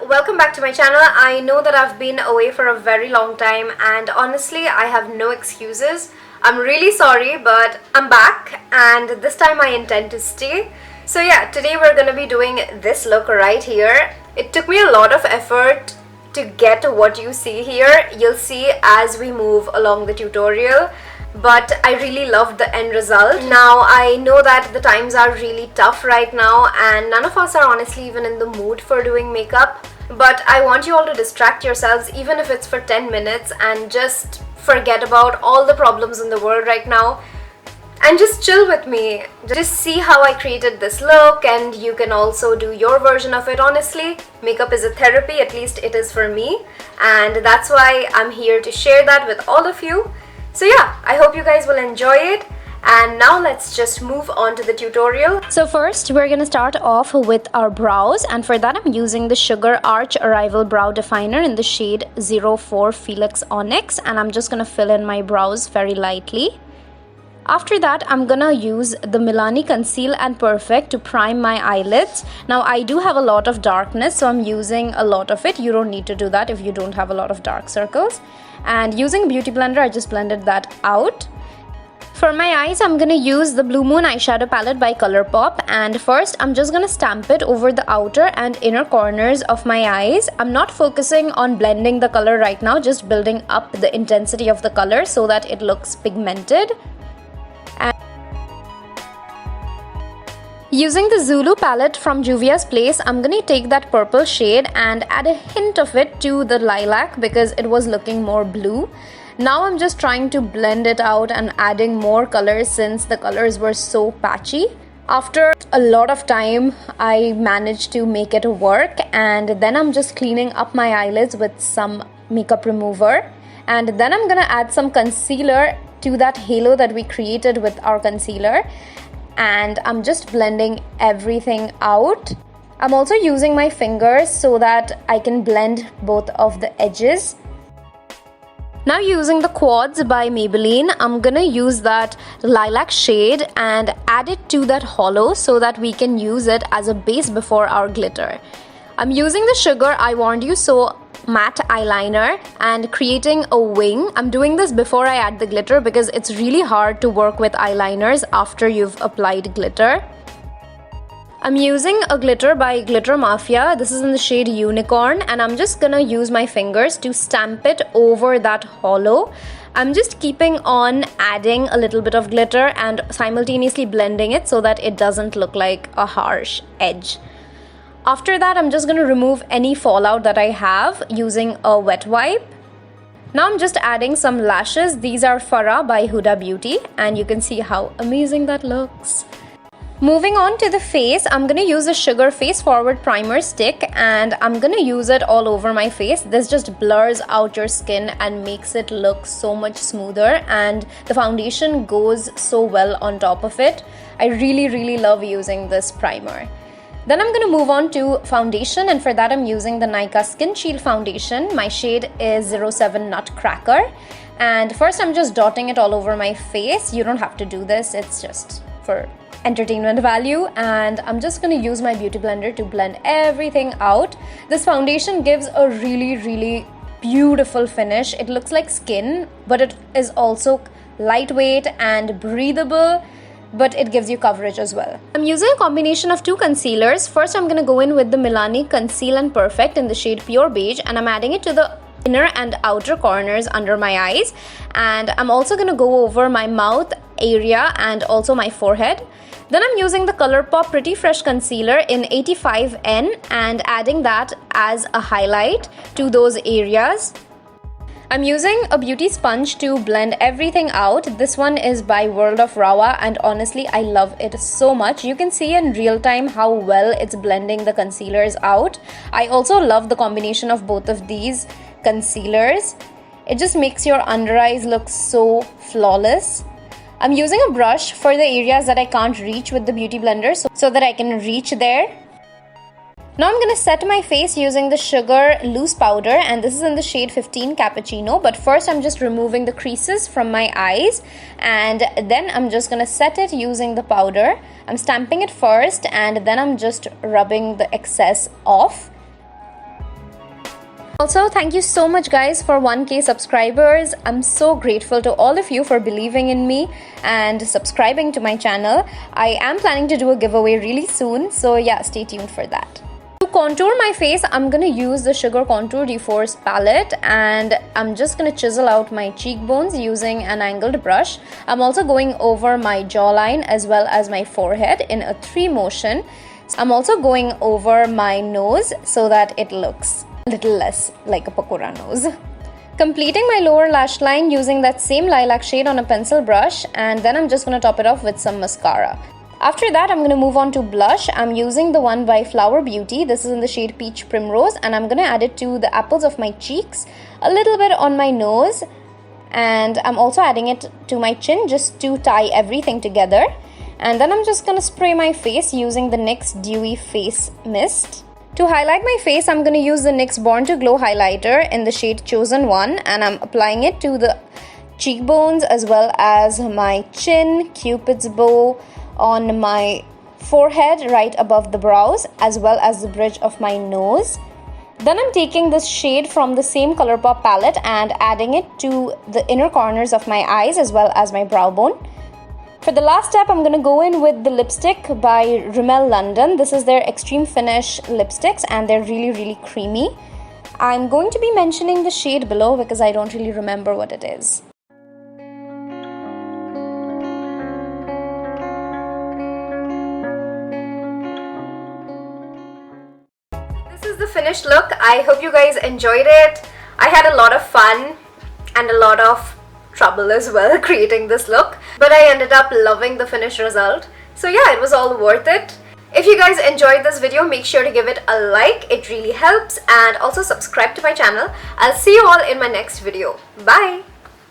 welcome back to my channel. I know that I've been away for a very long time and honestly I have no excuses. I'm really sorry, but I'm back and this time I intend to stay. So yeah, today we're gonna be doing this look right here. It took me a lot of effort to get what you see here. You'll see as we move along the tutorial, but I really loved the end result. Now I know that the times are really tough right now and none of us are honestly even in the mood for doing makeup, but I want you all to distract yourselves even if it's for 10 minutes and just forget about all the problems in the world right now and just chill with me. Just see how I created this look and you can also do your version of it. Honestly, makeup is a therapy, at least it is for me, and that's why I'm here to share that with all of you. So yeah, I hope you guys will enjoy it. And now let's just move on to the tutorial. So first we're gonna start off with our brows, and for that I'm using the Sugar Arch Arrival Brow Definer in the shade 04 Felix Onyx, and I'm just gonna fill in my brows very lightly. After that, I'm gonna use the Milani Conceal and Perfect to prime my eyelids. Now I do have a lot of darkness, so I'm using a lot of it. You don't need to do that if you don't have a lot of dark circles. And using Beauty Blender, I just blended that out. For my eyes, I'm gonna use the Blue Moon eyeshadow palette by Colourpop, and first I'm just gonna stamp it over the outer and inner corners of my eyes. I'm not focusing on blending the color right now, just building up the intensity of the color so that it looks pigmented. Using the Zulu Palette from Juvia's Place, I'm gonna take that purple shade and add a hint of it to the lilac because it was looking more blue. Now I'm just trying to blend it out and adding more colors since the colors were so patchy. After a lot of time, I managed to make it work, and then I'm just cleaning up my eyelids with some makeup remover. And then I'm gonna add some concealer to that halo that we created with our concealer. And I'm just blending everything out. I'm also using my fingers so that I can blend both of the edges. Now using the Quads by Maybelline, I'm gonna use that lilac shade and add it to that hollow so that we can use it as a base before our glitter. I'm using the Sugar I Warned You So matte eyeliner and creating a wing. I'm doing this before I add the glitter because it's really hard to work with eyeliners after you've applied glitter. I'm using a glitter by Glitter Mafia. This is in the shade Unicorn, and I'm just gonna use my fingers to stamp it over that hollow. I'm just keeping on adding a little bit of glitter and simultaneously blending it so that it doesn't look like a harsh edge. After that, I'm just going to remove any fallout that I have using a wet wipe. Now I'm just adding some lashes. These are Farah by Huda Beauty, and you can see how amazing that looks. Moving on to the face, I'm going to use a Sugar Face Forward Primer Stick, and I'm going to use it all over my face. This just blurs out your skin and makes it look so much smoother, and the foundation goes so well on top of it. I really love using this primer. Then I'm going to move on to foundation, and for that I'm using the Nykaa Skin Shield Foundation. My shade is 07 Nutcracker, and first I'm just dotting it all over my face. You don't have to do this, it's just for entertainment value, and I'm just going to use my Beauty Blender to blend everything out. This foundation gives a really beautiful finish. It looks like skin, but it is also lightweight and breathable, but it gives you coverage as well. I'm using a combination of two concealers. First, I'm going to go in with the Milani Conceal and Perfect in the shade Pure Beige, and I'm adding it to the inner and outer corners under my eyes. And I'm also going to go over my mouth area and also my forehead. Then I'm using the Colourpop Pretty Fresh Concealer in 85N and adding that as a highlight to those areas. I'm using a beauty sponge to blend everything out. This one is by World of Rawa, and honestly I love it so much. You can see in real time how well it's blending the concealers out. I also love the combination of both of these concealers. It just makes your under eyes look so flawless. I'm using a brush for the areas that I can't reach with the Beauty Blender so that I can reach there. Now I'm going to set my face using the Sugar Loose Powder, and this is in the shade 15 Cappuccino. But first I'm just removing the creases from my eyes, and then I'm just going to set it using the powder. I'm stamping it first and then I'm just rubbing the excess off. Also, thank you so much guys for 1K subscribers. I'm so grateful to all of you for believing in me and subscribing to my channel. I am planning to do a giveaway really soon, so yeah, stay tuned for that. To contour my face, I'm gonna use the Sugar Contour Reforce palette, and I'm just gonna chisel out my cheekbones using an angled brush. I'm also going over my jawline as well as my forehead in a 3 motion. I'm also going over my nose so that it looks a little less like a pakora nose. Completing my lower lash line using that same lilac shade on a pencil brush, and then I'm just going to top it off with some mascara. After that, I'm going to move on to blush. I'm using the one by Flower Beauty. This is in the shade Peach Primrose, and I'm going to add it to the apples of my cheeks, a little bit on my nose, and I'm also adding it to my chin just to tie everything together. And then I'm just going to spray my face using the NYX Dewy Face Mist. To highlight my face, I'm going to use the NYX Born to Glow highlighter in the shade Chosen One, and I'm applying it to the cheekbones as well as my chin, Cupid's bow, on my forehead right above the brows, as well as the bridge of my nose. Then I'm taking this shade from the same Colourpop palette and adding it to the inner corners of my eyes as well as my brow bone. For the last step, I'm going to go in with the lipstick by Rimmel London. This is their Extreme Finish lipsticks, and they're really creamy. I'm going to be mentioning the shade below because I don't really remember what it is. This is the finished look. I hope you guys enjoyed it. I had a lot of fun and a lot of trouble as well creating this look, but I ended up loving the finished result. So yeah, it was all worth it. If you guys enjoyed this video, make sure to give it a like. It really helps, and also subscribe to my channel. I'll see you all in my next video. Bye.